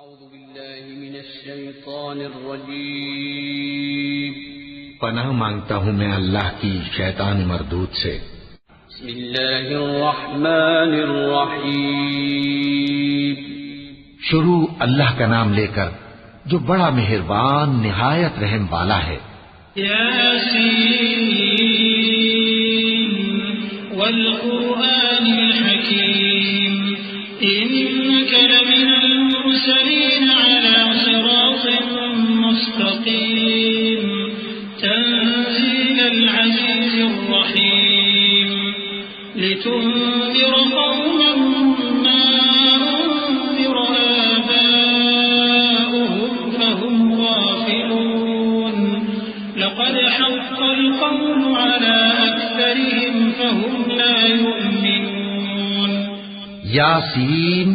اعوذ باللہ من الشیطان الرجیم پناہ مانگتا ہوں میں اللہ کی شیطان مردود سے۔ بسم اللہ الرحمن الرحیم شروع اللہ کا نام لے کر جو بڑا مہربان نہایت رحم والا ہے۔ یاسین والقرآن الحکیم انک لمن المرسلین علی صراط مستقیم تنزیل العزیز الرحیم لتنذر قوما ما انذر آباؤهم فهم غافلون لقد حق القول على أكثرهم فهم لا يؤمنون۔ یاسین،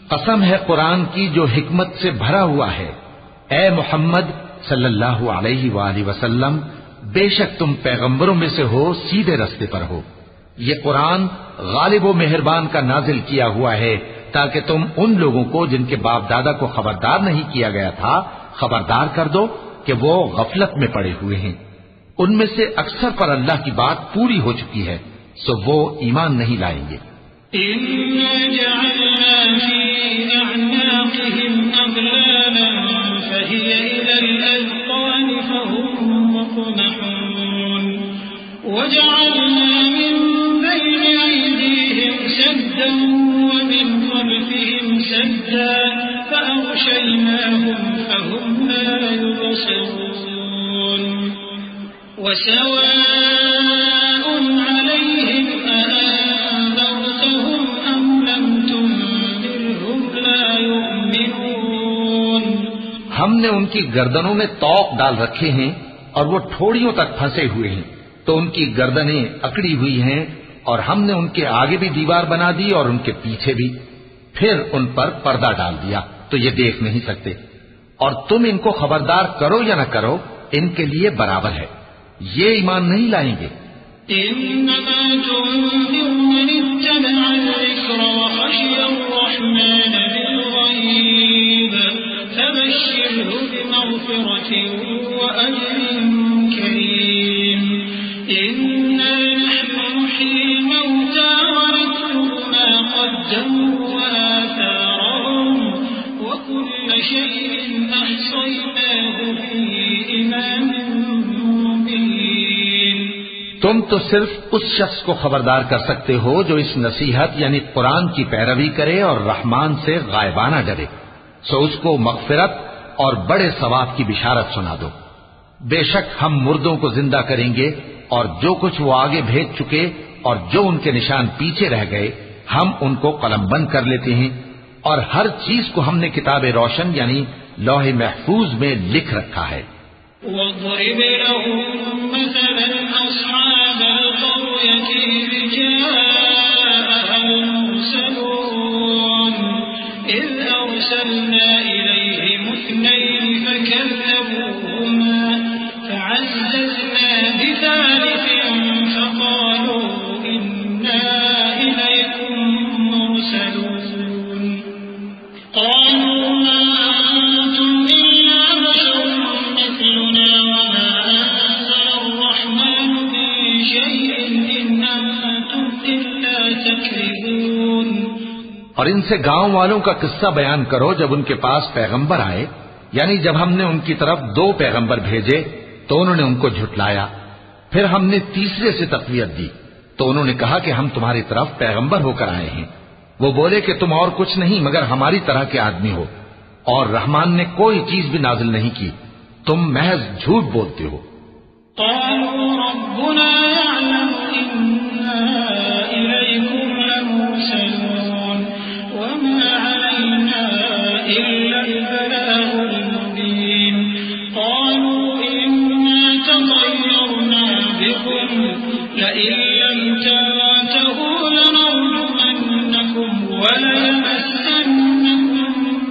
قسم ہے قرآن کی جو حکمت سے بھرا ہوا ہے۔ اے محمد صلی اللہ علیہ وآلہ وسلم، بے شک تم پیغمبروں میں سے ہو، سیدھے رستے پر ہو۔ یہ قرآن غالب و مہربان کا نازل کیا ہوا ہے تاکہ تم ان لوگوں کو جن کے باپ دادا کو خبردار نہیں کیا گیا تھا خبردار کر دو کہ وہ غفلت میں پڑے ہوئے ہیں۔ ان میں سے اکثر پر اللہ کی بات پوری ہو چکی ہے، سو وہ ایمان نہیں لائیں گے۔ إِنَّا جَعَلْنَا فِي أَعْنَاقِهِمْ أَغْلَالًا فَهِيَ إِلَى الْأَذْقَانِ فَهُمْ مُقْمَحُونَ وَجَعَلْنَا مِنْ بَيْنِ أَيْدِيهِمْ سَدًّا وَمِنْ خَلْفِهِمْ سَدًّا فَأَغْشَيْنَاهُمْ فَهُمْ لَا يُبْصِرُونَ وَسَوَاءٌ عَلَيْهِمْ أَأَنذَرْتَهُمْ أَمْ لَمْ تُنذِرْهُمْ لَا يُؤْمِنُونَ۔ ہم نے ان کی گردنوں میں طوق ڈال رکھے ہیں اور وہ ٹھوڑیوں تک پھنسے ہوئے ہیں، تو ان کی گردنیں اکڑی ہوئی ہیں، اور ہم نے ان کے آگے بھی دیوار بنا دی اور ان کے پیچھے بھی، پھر ان پر پردہ ڈال دیا تو یہ دیکھ نہیں سکتے، اور تم ان کو خبردار کرو یا نہ کرو ان کے لیے برابر ہے، یہ ایمان نہیں لائیں گے۔ إنما تنذر من اتبع الذكر وخشي الرحمن بالغيب فبشره بمغفرة وأجر كريم إنا نحن نحيي الموتى ونكتب ما قدموا وآثارهم وكل شيء أحصيناه في إمام مبين۔ تم تو صرف اس شخص کو خبردار کر سکتے ہو جو اس نصیحت یعنی قرآن کی پیروی کرے اور رحمان سے غائبانہ ڈرے، سو اس کو مغفرت اور بڑے ثواب کی بشارت سنا دو۔ بے شک ہم مردوں کو زندہ کریں گے، اور جو کچھ وہ آگے بھیج چکے اور جو ان کے نشان پیچھے رہ گئے ہم ان کو قلم بند کر لیتے ہیں، اور ہر چیز کو ہم نے کتاب روشن یعنی لوح محفوظ میں لکھ رکھا ہے۔ واضرب لهم مثلا أصحاب القرية إذ جاءها المرسلون إذ أرسلنا إليهم اثنين فكذبوهما فعززنا بثالث فقالوا إنا إليكم مرسلون قالوا ما أنتم إلا بشر مثلنا وما أنزل الرحمن من شيء إن أنتم إلا تكذبون۔ اور ان سے گاؤں والوں کا قصہ بیان کرو جب ان کے پاس پیغمبر آئے، یعنی جب ہم نے ان کی طرف 2 پیغمبر بھیجے تو انہوں نے ان کو جھٹلایا، پھر ہم نے تیسرے سے تقویت دی تو انہوں نے کہا کہ ہم تمہاری طرف پیغمبر ہو کر آئے ہیں۔ وہ بولے کہ تم اور کچھ نہیں مگر ہماری طرح کے آدمی ہو، اور رحمان نے کوئی چیز بھی نازل نہیں کی، تم محض جھوٹ بولتے ہو۔ قالوا ربنا يعلم إنا إليكم لمرسلون وما علينا إلا البلاغ المبين قالوا إنا تطيرنا بكم لئن لم تنتهوا لنرجمنكم وليمسنكم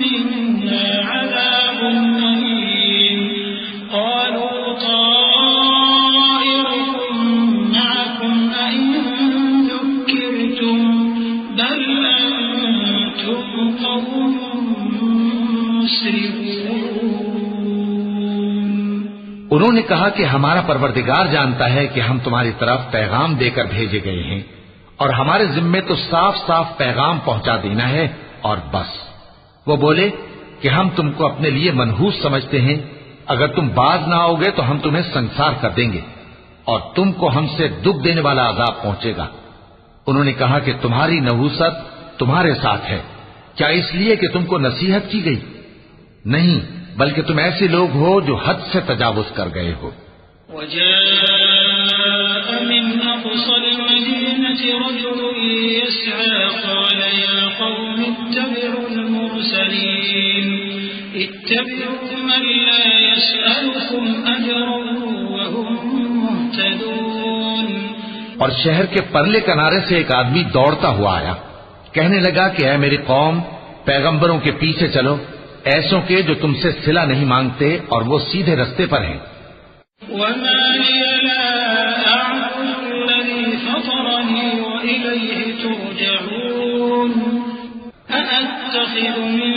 منا عذاب أليم قالوا طائركم معكم أئن ذكرتم بل أنتم قوم مسرفون انہوں نے کہا کہ ہمارا پروردگار جانتا ہے کہ ہم تمہاری طرف پیغام دے کر بھیجے گئے ہیں اور ہمارے ذمے تو صاف صاف پیغام پہنچا دینا ہے اور بس۔ وہ بولے کہ ہم تم کو اپنے لیے منحوس سمجھتے ہیں، اگر تم باز نہ آؤ گے تو ہم تمہیں سنسار کر دیں گے اور تم کو ہم سے دکھ دینے والا عذاب پہنچے گا۔ انہوں نے کہا کہ تمہاری نحوست تمہارے ساتھ ہے، کیا اس لیے کہ تم کو نصیحت کی گئی؟ نہیں، بلکہ تم ایسے لوگ ہو جو حد سے تجاوز کر گئے ہو۔ وجاء من أقصى المدينة رجل يسعى قال يا قوم اتبعوا المرسلين اتبعوا من لا يسألكم أجرا وهم مهتدون۔ اور شہر کے پرلے کنارے سے ایک آدمی دوڑتا ہوا آیا، کہنے لگا کہ اے میری قوم، پیغمبروں کے پیچھے چلو، ایسوں کے جو تم سے صلہ نہیں مانگتے اور وہ سیدھے رستے پر ہیں۔ وما لي لا أعبد الذي فطرني وإليه ترجعون أأتخذ من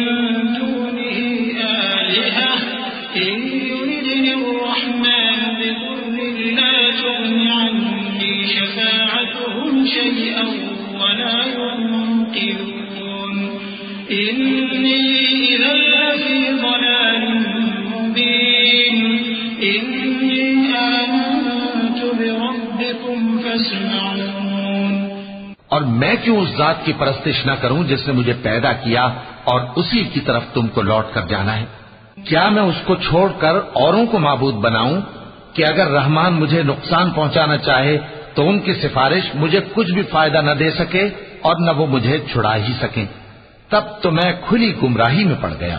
دونه آلهة إن يردني الرحمن بضر لا تغن عني شفاعتهم شيئا ولا ينقذون إني إذا لفي ضلال مبين إني آمنت بربكم فاسمعون۔ اور میں کیوں اس ذات کی پرستش نہ کروں جس نے مجھے پیدا کیا اور اسی کی طرف تم کو لوٹ کر جانا ہے؟ کیا میں اس کو چھوڑ کر اوروں کو معبود بناؤں کہ اگر رحمان مجھے نقصان پہنچانا چاہے تو ان کی سفارش مجھے کچھ بھی فائدہ نہ دے سکے اور نہ وہ مجھے چھڑا ہی سکیں؟ تب تو میں کھلی گمراہی میں پڑ گیا۔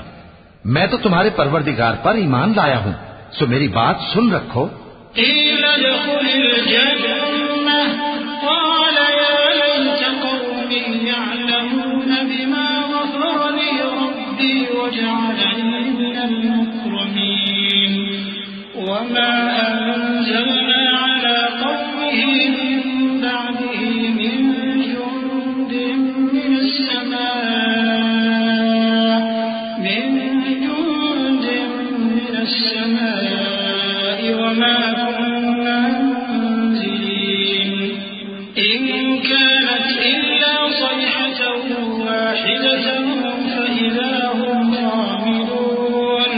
میں تو تمہارے پروردگار پر ایمان لایا ہوں، سو میری بات سن رکھو۔ قيل ادخل الجنة قال يا ليت قومي يعلمون بما غفر لي ربي وجعلني من المكرمين وما أنزلنا على قومه من بعده من جند من السماء وما كنا منزلين إن كانت إلا صيحة واحدة فإذا هم خامدون۔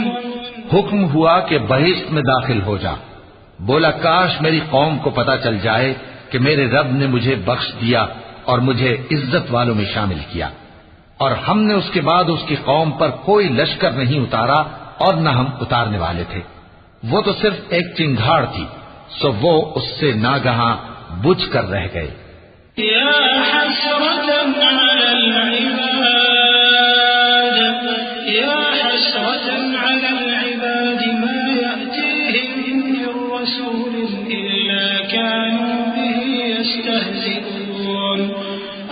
حکم ہوا کہ بہشت میں داخل ہو جا۔ بولا کاش میری قوم کو پتا چل جائے کہ میرے رب نے مجھے بخش دیا اور مجھے عزت والوں میں شامل کیا، اور ہم نے اس کے بعد اس کی قوم پر کوئی لشکر نہیں اتارا اور نہ ہم اتارنے والے تھے۔ وہ تو صرف ایک چنگھاڑ تھی، سو وہ اس سے ناگہاں بجھ کر رہ گئے۔ يا حسرة على العباد يا حسرة على العباد ما يأتيهم من رسول إلا كانوا به يستهزئون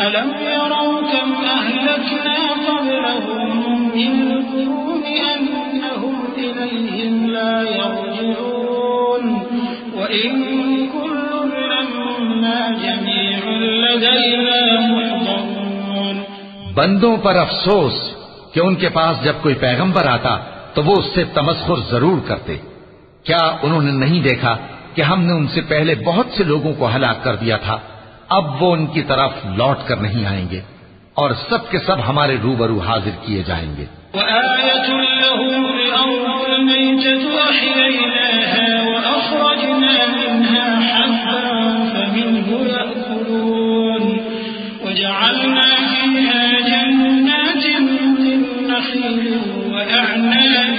ألم يروا كم أهلكنا قبلهم من القرون أنهم إليهم لا يرجعون وإن كل لما جميع لدينا محضرون۔ بندوں پر افسوس کہ ان کے پاس جب کوئی پیغمبر آتا تو وہ اس سے تمسخر ضرور کرتے۔ کیا انہوں نے نہیں دیکھا کہ ہم نے ان سے پہلے بہت سے لوگوں کو ہلاک کر دیا تھا؟ اب وہ ان کی طرف لوٹ کر نہیں آئیں گے اور سب کے سب ہمارے روبرو حاضر کیے جائیں گے۔ وآية لهم الأرض الميتة أحييناها وأخرجنا منها حبا فمنه يأكلون وجعلنا فيها جنات من نخيل وأعناب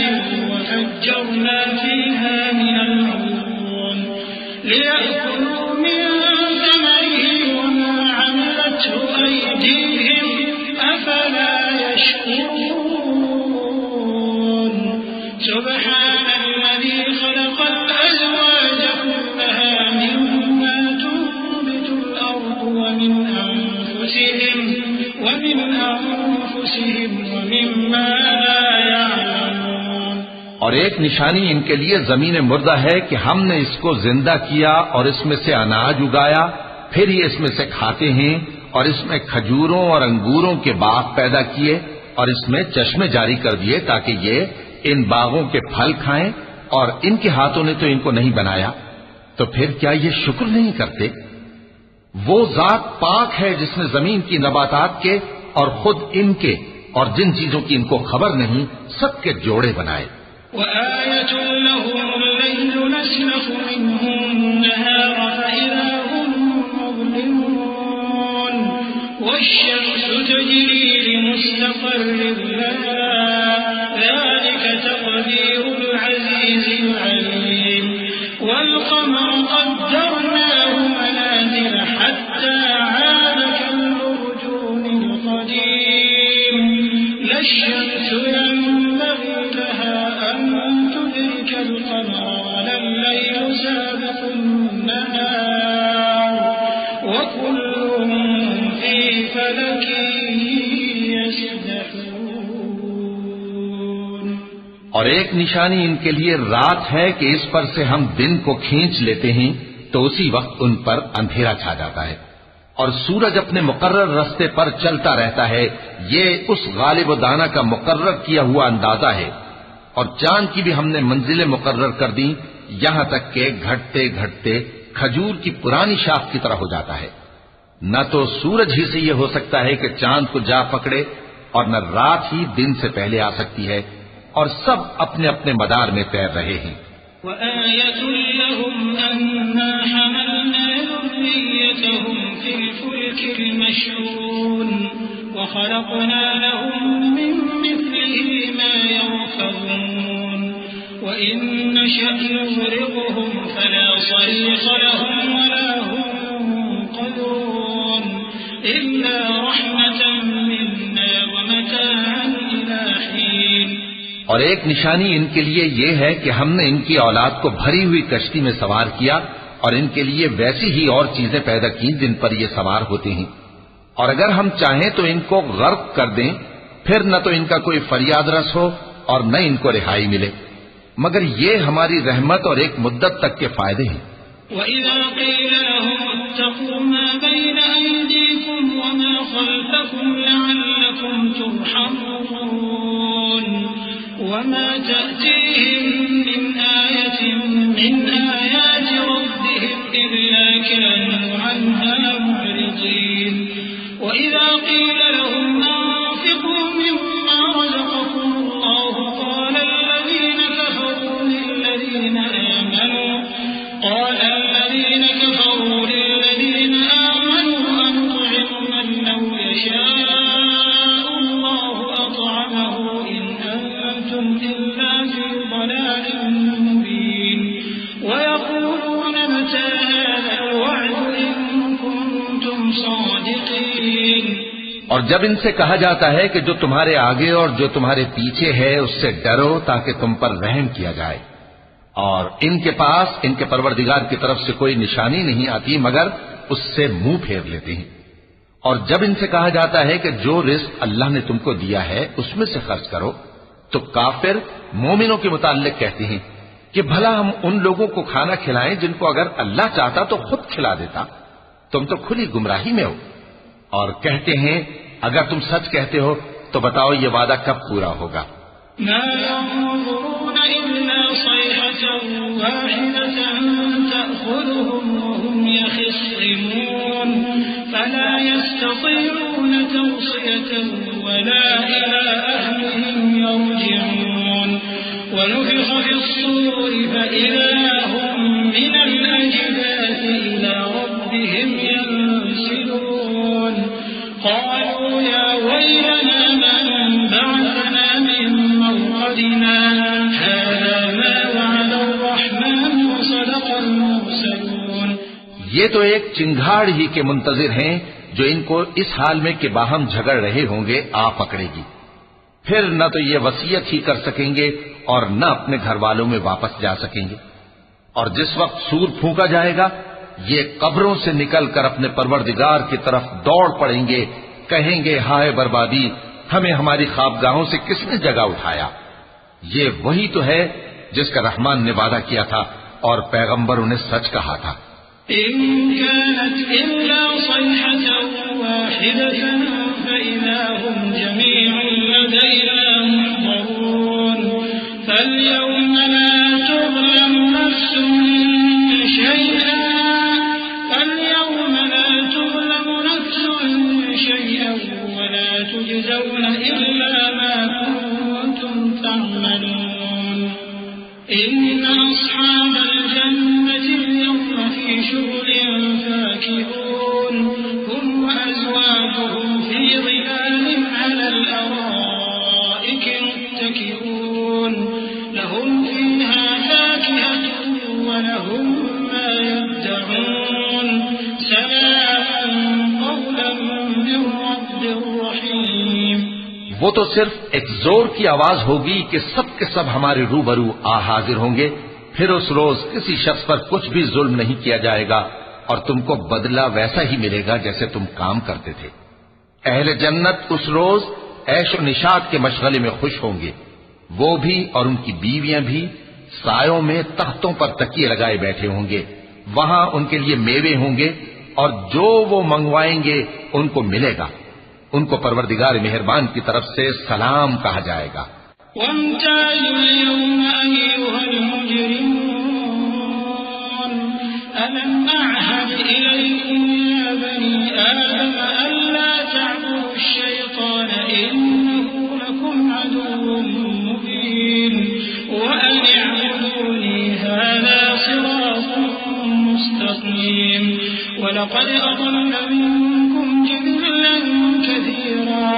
وفجرنا فيها من العيون ليأكلوا من ثمره وما عملته أيديهم أفلا يشكرون سبحان الذي خلق الأزواج كلها مما تنبت الأرض ومن أنفسهم ومما لا يعلمون۔ اور ایک نشانی ان کے لیے زمین مردہ ہے کہ ہم نے اس کو زندہ کیا اور اس میں سے اناج اگایا، پھر یہ اس میں سے کھاتے ہیں، اور اس میں کھجوروں اور انگوروں کے باغ پیدا کیے اور اس میں چشمے جاری کر دیے تاکہ یہ ان باغوں کے پھل کھائیں، اور ان کے ہاتھوں نے تو ان کو نہیں بنایا، تو پھر کیا یہ شکر نہیں کرتے؟ وہ ذات پاک ہے جس نے زمین کی نباتات کے اور خود ان کے اور جن چیزوں کی ان کو خبر نہیں سب کے جوڑے بنائے۔ وآية لهم الليل نسلخ منه النهار فإذا هم مظلمون والشمس تجري لمستقر لها ذلك تقدير العزيز العليم والقمر قدرناه منازل حتى عاد كالأرجون القديم لا الشمس ينبغي لها أن تدرك القمر ولا الليل سابق النهار وكل في فلك يسبحون۔ اور ایک نشانی ان کے لیے رات ہے کہ اس پر سے ہم دن کو کھینچ لیتے ہیں تو اسی وقت ان پر اندھیرا چھا جاتا ہے، اور سورج اپنے مقرر راستے پر چلتا رہتا ہے، یہ اس غالب و دانا کا مقرر کیا ہوا اندازہ ہے۔ اور چاند کی بھی ہم نے منزلیں مقرر کر دی، یہاں تک کہ گھٹتے گھٹتے کھجور کی پرانی شاخ کی طرح ہو جاتا ہے۔ نہ تو سورج ہی سے یہ ہو سکتا ہے کہ چاند کو جا پکڑے، اور نہ رات ہی دن سے پہلے آ سکتی ہے، اور سب اپنے اپنے مدار میں تیر رہے ہیں۔ وآية لهم أنا حملنا ذريتهم في الفلك المشحون وخلقنا لهم من مثله ما يركبون وإن نشأ نغرقهم فلا صريخ لهم ولا هم ينقذون إلا رحمة منا ومتاعا إلى حين۔ اور ایک نشانی ان کے لیے یہ ہے کہ ہم نے ان کی اولاد کو بھری ہوئی کشتی میں سوار کیا، اور ان کے لیے ویسی ہی اور چیزیں پیدا کی جن پر یہ سوار ہوتے ہیں، اور اگر ہم چاہیں تو ان کو غرق کر دیں، پھر نہ تو ان کا کوئی فریاد رس ہو اور نہ ان کو رہائی ملے، مگر یہ ہماری رحمت اور ایک مدت تک کے فائدے ہیں۔ وَإِذَا قِيلَ لَهُمُ اتَّقُوا مَا بَيْنَ أَيْدِيكُمْ وَمَا خَلْفَكُمْ لَعَلَّكُمْ تُرْحَمُونَ وَمَا تَأْتِيهِمْ مِنْ آيَةٍ مِنْ آيَاتِ رَبِّهِمْ إِلَّا كَانُوا عَنْهَا مُعْرِضِينَ وَإِذَا قِيلَ لَهُمْ أَنفِقُوا مِمَّا رَزَقَكُمُ اللَّهُ قَالَ الَّذِينَ كَفَرُوا لِلَّذِينَ آمَنُوا أَنُطْعِمُ مَن لَّوْ يَشَاءُ اللَّهُ أَطْعَمَهُ إِنْ أَنتُمْ إِلَّا فِي ضَلَالٍ مُّبِينٍ وَيَقُولُونَ مَتَىٰ هَٰذَا الْوَعْدُ إِن كُنتُمْ صَادِقِينَ۔ اور جب ان سے کہا جاتا ہے کہ جو تمہارے آگے اور جو تمہارے پیچھے ہے اس سے ڈرو تاکہ تم پر رحم کیا جائے، اور ان کے پاس ان کے پروردگار کی طرف سے کوئی نشانی نہیں آتی مگر اس سے منہ پھیر لیتے ہیں، اور جب ان سے کہا جاتا ہے کہ جو رزق اللہ نے تم کو دیا ہے اس میں سے خرچ کرو، تو کافر مومنوں کے متعلق کہتے ہیں کہ بھلا ہم ان لوگوں کو کھانا کھلائیں جن کو اگر اللہ چاہتا تو خود کھلا دیتا، تم تو کھلی گمراہی میں ہو۔ اور کہتے ہیں اگر تم سچ کہتے ہو تو بتاؤ یہ وعدہ کب پورا ہوگا؟ ما ينظرون إلا صيحة واحدة تأخذهم وهم يخصمون فلا يستطيعون توصية ولا إلى أهلهم يرجعون ونفخ في الصور فإذا هم من الأجداث إلى ربهم ينسلون قالوا يا ويلنا من بعثنا من مرقدنا هذا ما وعد الرحمن وصدق المرسلون۔ یہ تو ایک چنگھاڑ ہی کے منتظر ہیں جو ان کو اس حال میں کہ باہم جھگڑ رہے ہوں گے آ پکڑے گی، پھر نہ تو یہ وصیت ہی کر سکیں گے اور نہ اپنے گھر والوں میں واپس جا سکیں گے، اور جس وقت سور پھونکا جائے گا یہ قبروں سے نکل کر اپنے پروردگار کی طرف دوڑ پڑیں گے، کہیں گے ہائے بربادی، ہمیں ہماری خوابگاہوں سے کس نے جگہ اٹھایا۔ یہ وہی تو ہے جس کا رحمان نے وعدہ کیا تھا اور پیغمبروں نے سچ کہا تھا۔ إن كانت إلا صيحة واحدة فإذا هم جميع لدينا محضرون فاليوم لا تظلم نفس شيئا ولا تجزون إلا ما كنتم تعملون إن أصحاب الجنة اليوم في شغل فاكهون هم وأزواجهم في ظلال على الأرائك متكئون لهم فيها فاكهة ولهم ما يدعون سلام قولا من رب رحيم. وہ تو صرف ایک زور کی آواز ہوگی کہ سب کے سب ہمارے روبرو آ حاضر ہوں گے. پھر اس روز کسی شخص پر کچھ بھی ظلم نہیں کیا جائے گا اور تم کو بدلہ ویسا ہی ملے گا جیسے تم کام کرتے تھے. اہل جنت اس روز عیش و نشاط کے مشغلے میں خوش ہوں گے. وہ بھی اور ان کی بیویاں بھی سایوں میں تختوں پر تکیے لگائے بیٹھے ہوں گے. وہاں ان کے لیے میوے ہوں گے اور جو وہ منگوائیں گے ان کو ملے گا. ان کو پروردگار مہربان کی طرف سے سلام کہا جائے گا. وامتازوا اليوم أيها المجرمون ألم أعهد إليكم يا بني آدم ألا تعبدوا الشيطان إنه لكم عدو مبين وأن اعبدوني هذا صراط مستقيم ولقد أضل منكم جبلا كثيرا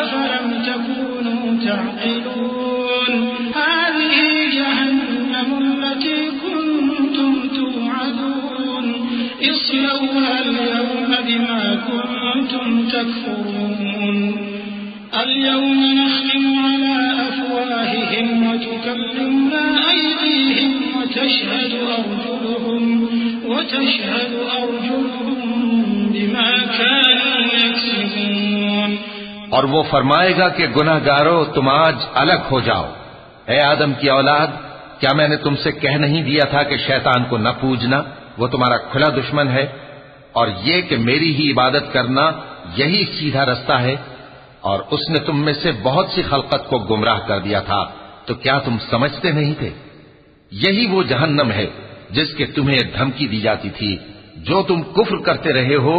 أفلم تكونوا تعقلون هذه جهنم التي كنتم توعدون اصلوها اليوم بما كنتم تكفرون اليوم نختم على أفواههم وتكلمنا أيديهم وتشهد أرجلهم بما كانوا يكسبون. اور وہ فرمائے گا کہ گناہ گارو تم آج الگ ہو جاؤ. اے آدم کی اولاد، کیا میں نے تم سے کہہ نہیں دیا تھا کہ شیطان کو نہ پوجنا، وہ تمہارا کھلا دشمن ہے، اور یہ کہ میری ہی عبادت کرنا یہی سیدھا رستہ ہے. اور اس نے تم میں سے بہت سی خلقت کو گمراہ کر دیا تھا، تو کیا تم سمجھتے نہیں تھے؟ یہی وہ جہنم ہے جس کے تمہیں دھمکی دی جاتی تھی. جو تم کفر کرتے رہے ہو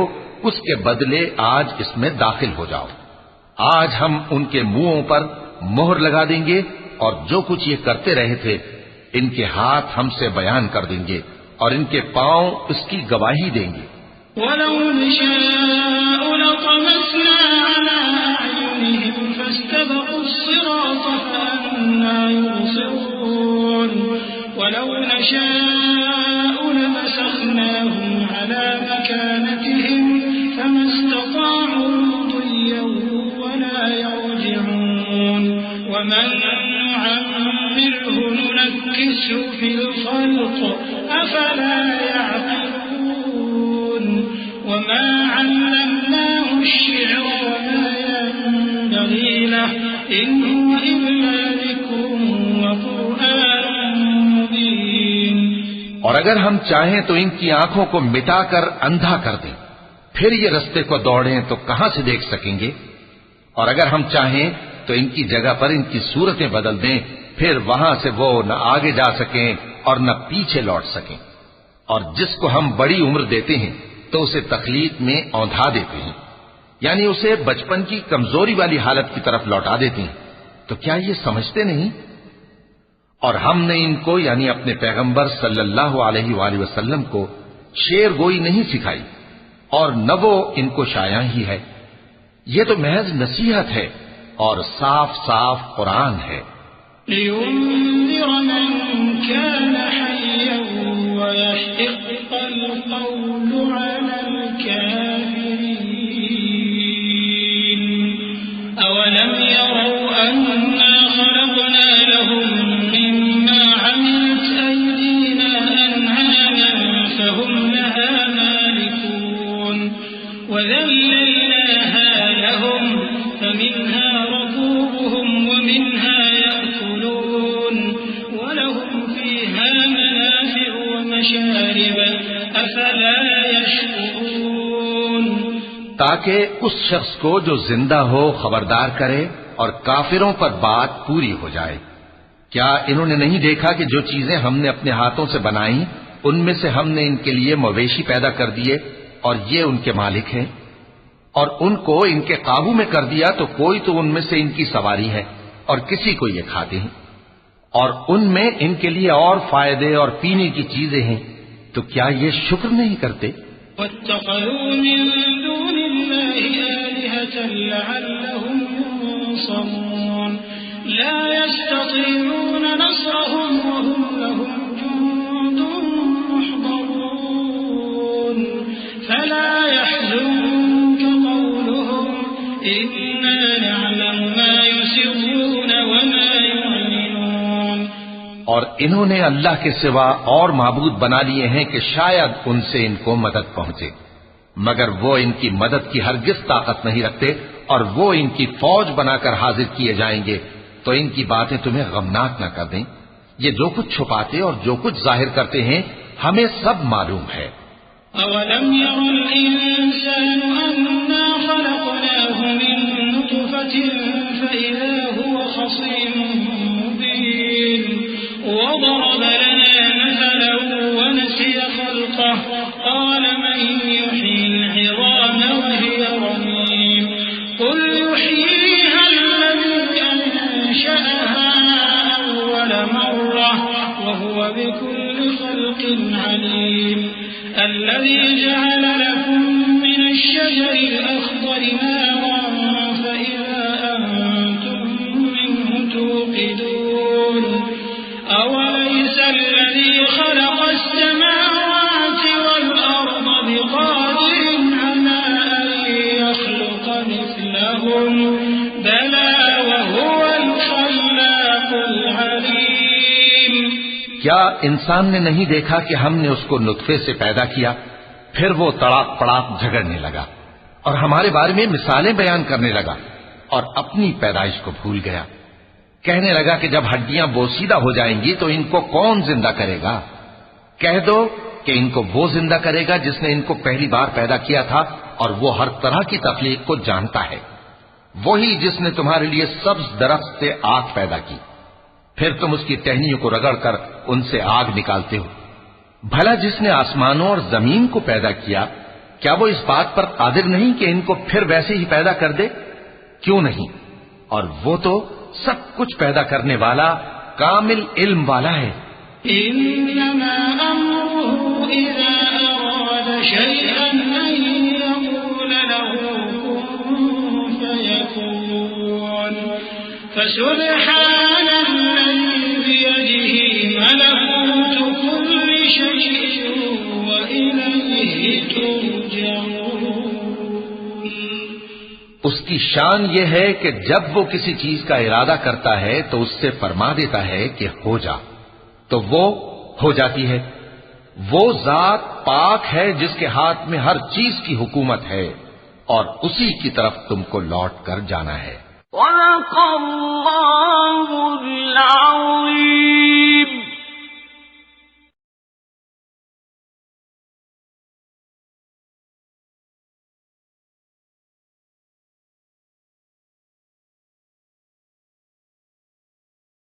اس کے بدلے آج اس میں داخل ہو جاؤ. آج ہم ان کے منہوں پر مہر لگا دیں گے اور جو کچھ یہ کرتے رہے تھے ان کے ہاتھ ہم سے بیان کر دیں گے اور ان کے پاؤں اس کی گواہی دیں گے. وَلَوْ نَشَاءُ لَطَمَسْنَا عَلَىٰ أَعْيُنِهِمْ فَاسْتَبَقُوا الصِّرَاطَ فَأَنَّىٰ يُبْصِرُونَ وَلَوْ نَشَاءُ لَمَسَخْنَاهُمْ عَلَىٰ مَكَانَتِهِمْ فَمَا اسْتَطَاعُوا مُضِيًّا وَلَا يَرْجِعُونَ وَمَن نُّعَمِّرْهُ نُنَكِّسْهُ فِي الْخَلْقِ أَفَلَا يَعْقِلُونَ وما علمناه الشعر وما ينبغي له إن هو إلا ذكر وقرآن مبين. اور اگر ہم چاہیں تو ان کی آنکھوں کو مٹا کر اندھا کر دیں، پھر یہ رستے کو دوڑیں تو کہاں سے دیکھ سکیں گے؟ اور اگر ہم چاہیں تو ان کی جگہ پر ان کی صورتیں بدل دیں، پھر وہاں سے وہ نہ آگے جا سکیں اور نہ پیچھے لوٹ سکیں. اور جس کو ہم بڑی عمر دیتے ہیں تو اسے تخلیق میں اوندھا دیتے ہیں، یعنی اسے بچپن کی کمزوری والی حالت کی طرف لوٹا دیتے ہیں. تو کیا یہ سمجھتے نہیں؟ اور ہم نے ان کو یعنی اپنے پیغمبر صلی اللہ علیہ وآلہ وسلم کو شعر گوئی نہیں سکھائی اور نہ وہ ان کو شایع ہی ہے. یہ تو محض نصیحت ہے اور صاف صاف قرآن ہے. لِيُنذِرَ مَن كَانَ حَيًّا وَيَحِقَّ الْقَوْلُ عَلَى الْكَافِرِينَ أَوَلَمْ يَرَوْا أَنَّا خَلَقْنَا لَهُم مِّمَّا عَمِلَتْ أَيْدِينَا أَنْعَامًا فَهُمْ لَهَا مَالِكُونَ وَذَلَّلْنَاهَا لَهُمْ فَمِنْهَا رَكُوبُهُمْ وَمِنْهَا يَأْكُلُونَ وَلَهُمْ فِيهَا مَنَافِعُ وَمَشَارِبُ أَفَلَا تاکہ اس شخص کو جو زندہ ہو خبردار کرے اور کافروں پر بات پوری ہو جائے۔ کیا انہوں نے نہیں دیکھا کہ جو چیزیں ہم نے اپنے ہاتھوں سے بنائیں ان میں سے ہم نے ان کے لیے مویشی پیدا کر دیے اور یہ ان کے مالک ہیں، اور ان کو ان کے قابو میں کر دیا تو کوئی تو ان میں سے ان کی سواری ہے اور کسی کو یہ کھاتے ہیں، اور ان میں ان کے لیے اور فائدے اور پینے کی چیزیں ہیں، تو کیا یہ شکر نہیں کرتے؟ واتخذوا من دون الله آلهة لعلهم ينصرون لا يستطيعون نصرهم وهم لهم جند محضرون فلا يحزنك قولهم إنا نعلم ما يسرون وما يعلنون۔ اور انہوں نے اللہ کے سوا اور معبود بنا لیے ہیں کہ شاید ان سے ان کو مدد پہنچے، مگر وہ ان کی مدد کی ہرگز طاقت نہیں رکھتے، اور وہ ان کی فوج بنا کر حاضر کیے جائیں گے تو ان کی باتیں تمہیں غمناک نہ کر دیں۔ یہ جو کچھ چھپاتے اور جو کچھ ظاہر کرتے ہیں ہمیں سب معلوم ہے۔ أَوَلَمْ يَرَ الْإِنسَانُ أَنَّا خَلَقْنَاهُ مِن نُّطْفَةٍ فَإِذَا هُوَ خَصِيمٌ مُّبِينٌ وَضَرَبَ لَنَا مَثَلًا وَنَسِيَ خَلْقَهُ قَالَ مَن يُحْيِي الْعِظَامَ وَهِيَ رَمِيمٌ قُلْ يُحْيِيهَا الَّذِي أَنشَأَهَا أَوَّلَ مَرَّةٍ وَهُوَ بِكُلِّ خَلْقٍ عَلِيمٌ الذي جعل لكم من الشجر الأخضر نارا فإذا أنتم منه توقدون أوليس الذي خلق السماوات والأرض بقادر على أن يخلق مثلهم بلى وهو الخلاق العليم۔ کیا انسان نے نہیں دیکھا کہ ہم نے اس کو نطفے سے پیدا کیا، پھر وہ تڑاک پڑاک جھگڑنے لگا اور ہمارے بارے میں مثالیں بیان کرنے لگا اور اپنی پیدائش کو بھول گیا۔ کہنے لگا کہ جب ہڈیاں بوسیدہ ہو جائیں گی تو ان کو کون زندہ کرے گا؟ کہہ دو کہ ان کو وہ زندہ کرے گا جس نے ان کو پہلی بار پیدا کیا تھا، اور وہ ہر طرح کی تخلیق کو جانتا ہے۔ وہی جس نے تمہارے لیے سبز درخت سے آگ پیدا کی، پھر تم اس کی ٹہنیوں کو رگڑ کر ان سے آگ نکالتے ہو۔ بھلا جس نے آسمانوں اور زمین کو پیدا کیا، کیا وہ اس بات پر قادر نہیں کہ ان کو پھر ویسے ہی پیدا کر دے؟ کیوں نہیں؟ اور وہ تو سب کچھ پیدا کرنے والا کامل علم والا ہے۔ إنما أمره إذا أراد شيئا أن يقول له كن فيكون فسبحان الذي بيده ملكوت كل شيء وإليه ترجعون۔ اس کی شان یہ ہے کہ جب وہ کسی چیز کا ارادہ کرتا ہے تو اس سے فرما دیتا ہے کہ ہو جا، تو وہ ہو جاتی ہے۔ وہ ذات پاک ہے جس کے ہاتھ میں ہر چیز کی حکومت ہے، اور اسی کی طرف تم کو لوٹ کر جانا ہے۔ صدق اللہ العظیم۔